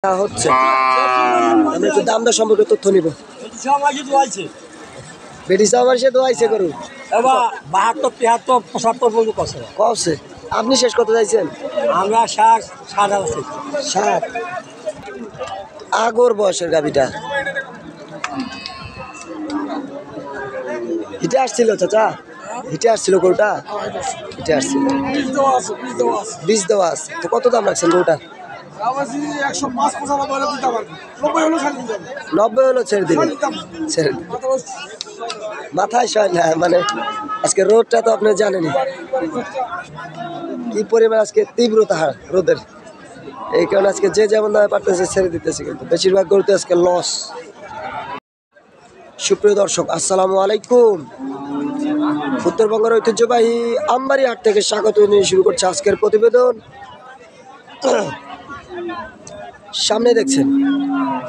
হচ্ছে আমরা একটু দাম দর সম্পর্কে তথ্য নিব। বেটি সামার সে দোয়াইছে গরু এবার 72, 73, 75 পর্যন্ত কছে। আপনি শেষ কত চাইছেন? আমরা 60, 60 60। আগর বয়সের গাভিটা হিটে আসছিল চাচা, হিটে আসছিল গরুটা, হিটে আসছিল, বীজ দেওয়া আছে। তো কত দাম রাখছেন গরুটা? 90 হলো ছেড়ে দিবেন, ছেড়ে দিবেন। মাথায় সয় না, মানে আজকে রোদটা তো আপনি জানেনই কি পরিমাণ আজকে তীব্রতা রোদের, এই কারণে আজকে যে যেমন দামে পারতেছে ছেড়ে দিতেছে, কিন্তু বেশিরভাগ গরুতে আজকে লস। সুপ্রিয় দর্শক, আসসালামু আলাইকুম। উত্তরবঙ্গের ঐতিহ্যবাহী আমবাড়ি হাট থেকে স্বাগত নিয়ে শুরু করছে আজকের প্রতিবেদন। সামনে দেখছেন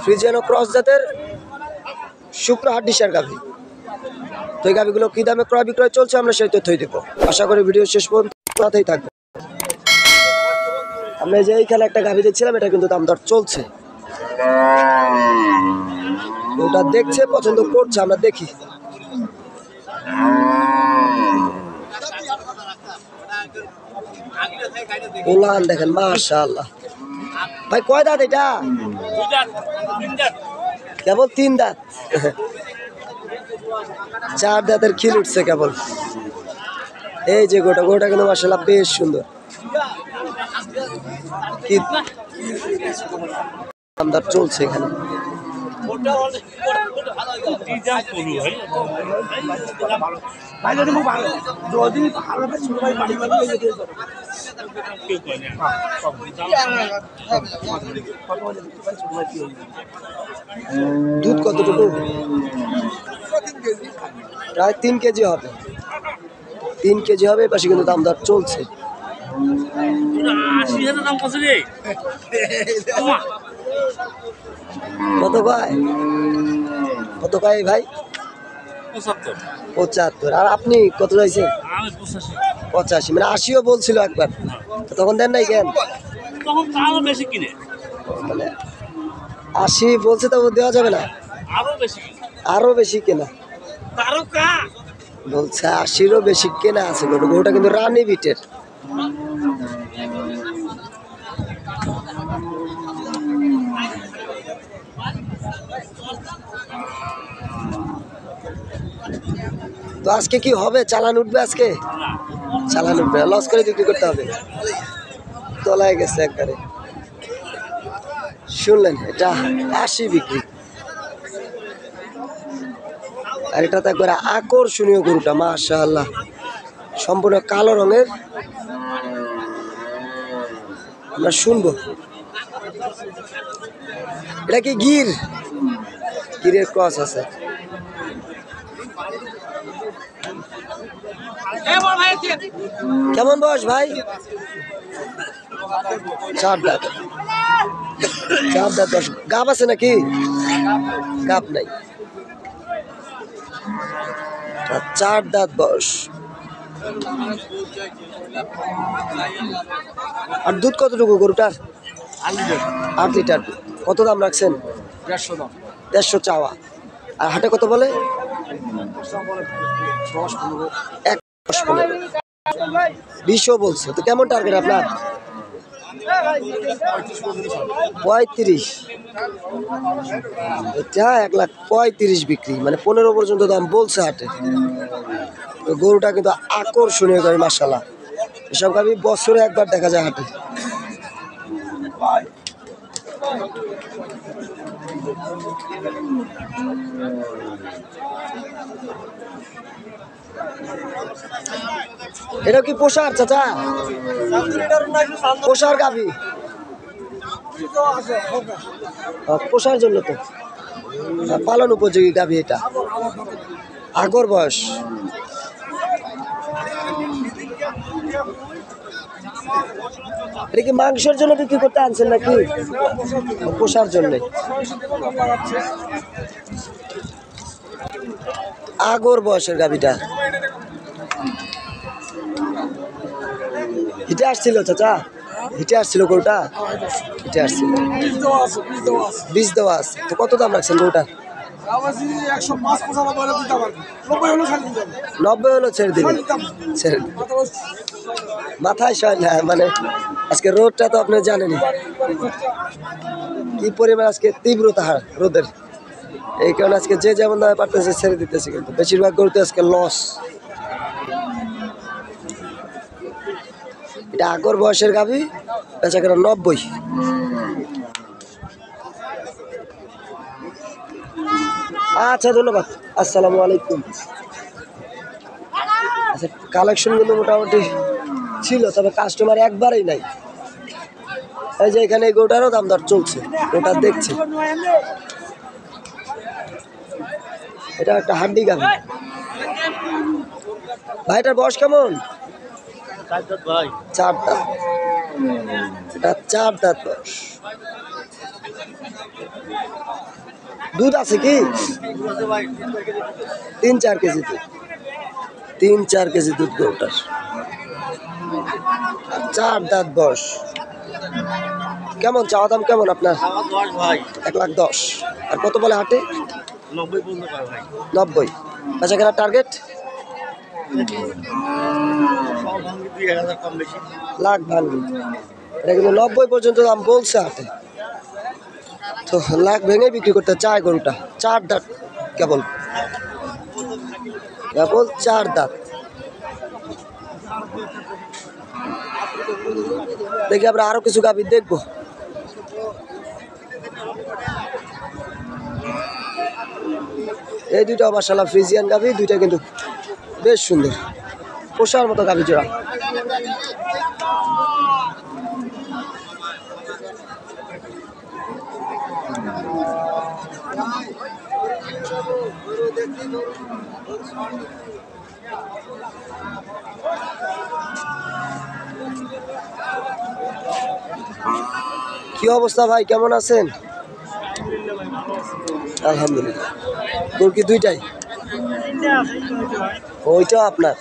ফ্রিজিয়ানো ক্রস জাতের শুক্র হাড্ডিসার গাভী। তো এই গাভীগুলো কি দামে ক্রয় বিক্রয় চলছে আমরা সেই তথ্যই দেবো। আশা করি ভিডিও শেষ পর্যন্ত সাথেই থাকবে। আমরা যে এইখানে একটা গাভী দেখছিলাম, এটা কিন্তু দাম দর চলছে। ওটা দেখছে, পছন্দ করছে, আমরা দেখি। ওলান দেখেন, মাশাআল্লাহ। ভাই কয় দাঁত এটা? কেবল 3 দাঁত। 4 দাঁতের খিল উঠছে কেবল। এই যে গোটা কিন্তু মাশাআল্লাহ বেশ সুন্দর। কি দাম চলছে এখানে? দুধ কতটুকু? প্রায় 3 কেজি হবে, 3 কেজি হবে। পাশে কিন্তু দাম দর চলছে। কত কয়, কত কয় ভাই? 75। আর আপনি কত চাইছেন? 85। মানে 80ও বলছিল একবার, তখন দেন নাই কেন? মানে 80 বলছে, তো দেওয়া যাবে না? আরো বেশি কেনা বলছে, 80রও বেশি কেনা আছে গরুটা, কিন্তু রানী বিটের। তো আজকে কি হবে? চালান উঠবে আজকে? চালান উঠবে, লস করে বিক্রি করতে হবে। তলায় গেছে একবারে, শুনলেন? এটা 80 বিক্রি। আর এটা তো একবারে আকর্ষণীয় গরুটা, মাশাআল্লাহ, সম্পূর্ণ কালো রঙের। আমরা শুনবো। এটা কি গির? গিরের ক্রস আছে। কেমন বয়স ভাই? 4 দাঁত। 4 দাঁত বয়স। গাব আছে নাকি? গাব নাই, 4 দাঁত বয়স। আর দুধ কতটুকু গরুটার? 8 লিটার। কত দাম রাখছেন? 150 চাওয়া। আর হাটে কত বলে? 20ও বলছে। তো কেমন টার্গেট আপনার? 35। এটা 1,35,000 বিক্রি, মানে 15 পর্যন্ত দাম বলছে হাটে। তো গরুটা কিন্তু আকর্ষণীয় গাড়ি, মাশাআল্লাহ। এসব গাড়ি বছরে একবার দেখা যায় হাটে। এটা কি পোষার চাচা? পোষার গাভী? পোষার জন্য তো, পালন উপযোগী গাভী এটা। আগর বয়স। এটা কি মাংসের জন্য বিক্রি করতে আনছেন নাকি পোষার জন্য? আগর বয়সের গাভীটা হিটে আসছিল চাচা, হিটে আসছিল গরুটা? হিটে আসছিল, বীজ দেওয়া আছে। তো কত দাম রাখছেন গরুটার? 90 হলো ছেড়ে দিবেন? ছেড়ে দিবেন। মাথায় শয় না, মানে আজকে রোদটা তো আপনি জানেনই কি পরিমাণ আজকে তীব্রতা রোদের, এই কারণে আজকে যে যেমন দামে পারতেছে ছেড়ে দিতেছে, কিন্তু বেশিরভাগ গরুতে আজকে লস। এটা আগর বয়সের গাভী, বেচা কেনা 90। আচ্ছা ধন্যবাদ, আসসালামু আলাইকুম। আচ্ছা কালেকশন কিন্তু মোটামুটি ছিল, তবে কাস্টমার একবারেই নাই। এই যে এখানে এই গরুটারও দাম দর চলছে, ওটা দেখছি। এটা একটা হাড্ডি গাভী। ভাইটার বয়স কেমন? 4 দাঁত। এটা 4 দাঁত বয়স। দুধ আছে কি? 3-4 কেজি দুধ। 3-4 কেজি দুধ গরুটার। 4 দাঁত বয়স। কেমন চাওয়া দাম কেমন আপনার? 1,10,000। আর কত বলে হাটে? 90। বেচা কেনার টার্গেট? লাখ ভাঙবে। এটা কিন্তু 90 পর্যন্ত দাম বলছে হাটে, তো লাখ ভেঙে বিক্রি করতে চায় গরুটা। 4 দাঁত কেবল, কেবল 4 দাঁত। দেখি আমরা আরো কিছু গাভী দেখবো। এই দুইটা মাশাআল্লাহ ফ্রিজিয়ান গাভী, দুইটা কিন্তু বেশ সুন্দর, পোষার মতো গাভী জোড়া। কি অবস্থা ভাই, কেমন আছেন? আলহামদুলিল্লাহ। গরু কি দুইটাই? ওইটা আপনার?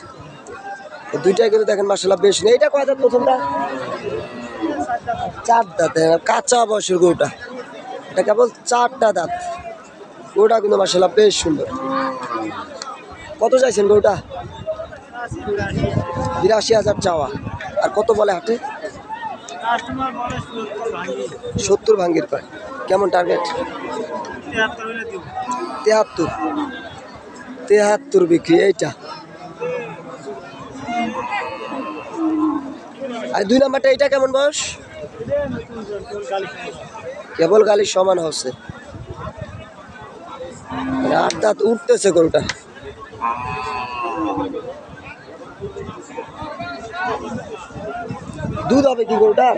দুইটাই কিন্তু দেখেন মাশাআল্লাহ বেশ। এইটা কয় দাঁত প্রথমটা? 4 দাঁত। কাঁচা বয়সের গরুটা, এটা কেবল 4টা দাঁত। গরুটা কিন্তু মাশাআল্লাহ বেশ সুন্দর। কত চাইছেন গরুটা? 82,000 চাওয়া। আর কত বলে হাটে? 70 ভাঙ্গির পায়। কেমন টার্গেট? 73 বিক্রি। এইটা আর 2 নাম্বারটা, এইটা কেমন বয়স? কেবল গালির সমান হচ্ছে, 8 দাঁত উঠতেছে গরুটা। দুধ হবে কি গরুটা?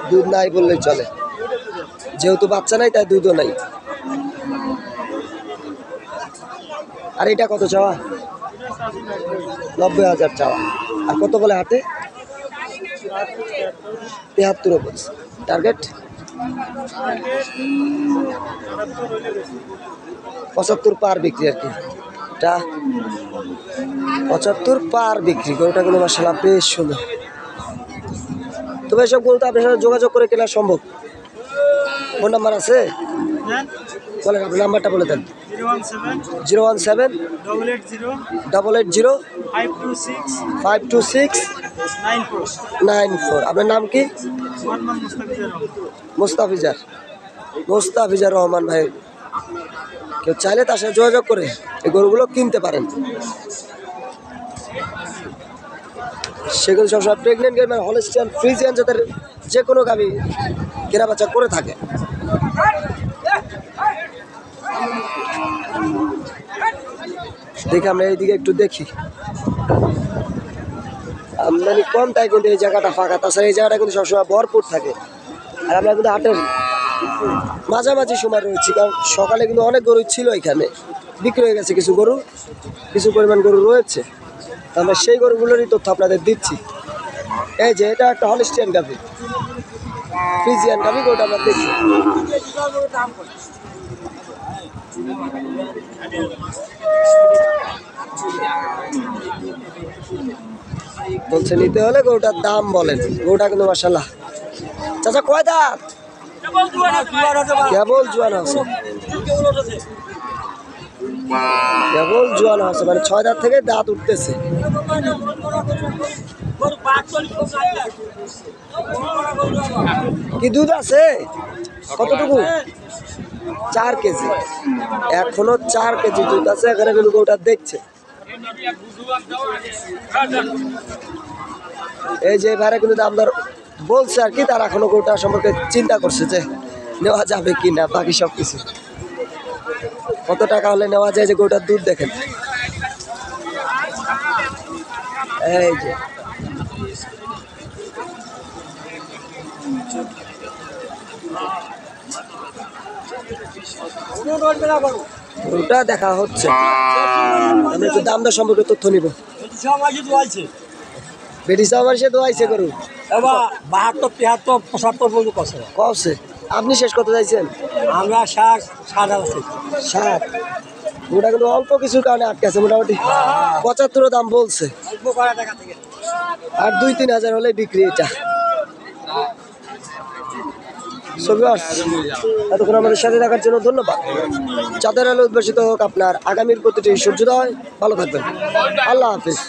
দুধ নাই বললেই চলে, যেহেতু বাচ্চা নাই তাই দুধও নাই। আর এটা কত চাওয়া? 90,000 চাওয়া। আর কত বলে হাটে? 73 বলছে। টার্গেট 75 পার বিক্রি আর কি। এটা 75 পার বিক্রি। গরুটা কিন্তু মাশাআল্লাহ বেশ সুন্দর। তবে এসব গরু তো আপনার সাথে যোগাযোগ করে কেনা সম্ভব। ফোন নাম্বার আছে? বলেন, আপনার নাম্বারটা বলে দেন। 017 880 526 94। আপনার নাম কি? মোস্তাফিজার রহমান ভাই। কেউ চাইলে তার সাথে যোগাযোগ করে এই গরুগুলো কিনতে পারেন। সেগুলো সবসময় প্রেগনেন্ট গাভী, মানে হলস্টিয়ান ফ্রিজিয়ান জাতের যে কোনো গাভী কেনা বেচা করে থাকে। দেখি আমরা এইদিকে একটু দেখি। আমদানি কম তাই কিন্তু এই জায়গাটা ফাঁকা, তাছাড়া এই জায়গাটা কিন্তু সবসময় ভরপুর থাকে। আর আমরা কিন্তু হাটের মাঝামাঝি সময় রয়েছি, কারণ সকালে কিন্তু অনেক গরু ছিল এখানে, বিক্রি হয়ে গেছে কিছু গরু, কিছু পরিমাণ গরু রয়েছে। আমরা সেই গরুগুলোরই তথ্য আপনাদের দিচ্ছি। এই যে এটা একটা হলস্টিয়ান গাভী, ফ্রিজিয়ান গাভী, গরুটা আমরা দেখি। বলছে নিতে হলে গরুটার দাম বলেন। গরুটা কিন্তু মাশাআল্লাহ। চাচা কয় দাঁত? কেবল জোয়ানো আছে, কেবল জোয়ানো আছে, মানে 6 দাঁত থেকে দাঁত উঠতেছে। কি দুধ আছে কতটুকু? 4 কেজি, এখনো 4 কেজি দুধ আছে। এখানে কিন্তু গরুটা দেখছে। এই যে এবারে কিন্তু দামদার বলছে আর কি, তার এখনো গরুটা সম্পর্কে চিন্তা করছে যে নেওয়া যাবে কি না। বাকি সব কিছু কত টাকা হলে নেওয়া যায়। যে গরুটার দুধ দেখেন, এই যে গরুটা দেখা হচ্ছে। আমি একটু দাম দর সম্পর্কে তথ্য নিব। বেটিসা আমার সে দোয়াইছে গরু এবার 72, 73, 75 পর্যন্ত কষ্ট। কছে। আপনি শেষ কত চাইছেন? আমরা 60, 60 আছে। 60। ওটা কিন্তু অল্প কিছুর কারণে আটকে আছে। মোটামুটি 75 দাম বলছে, আর 2-3 হাজার হলে বিক্রি। এটা এতক্ষণ আমাদের সাথে থাকার জন্য ধন্যবাদ। চাঁদের আলো উদ্ভাসিত হোক আপনার আগামীর প্রতিটি সূর্যোদয়। ভালো থাকবেন, আল্লাহ হাফিজ।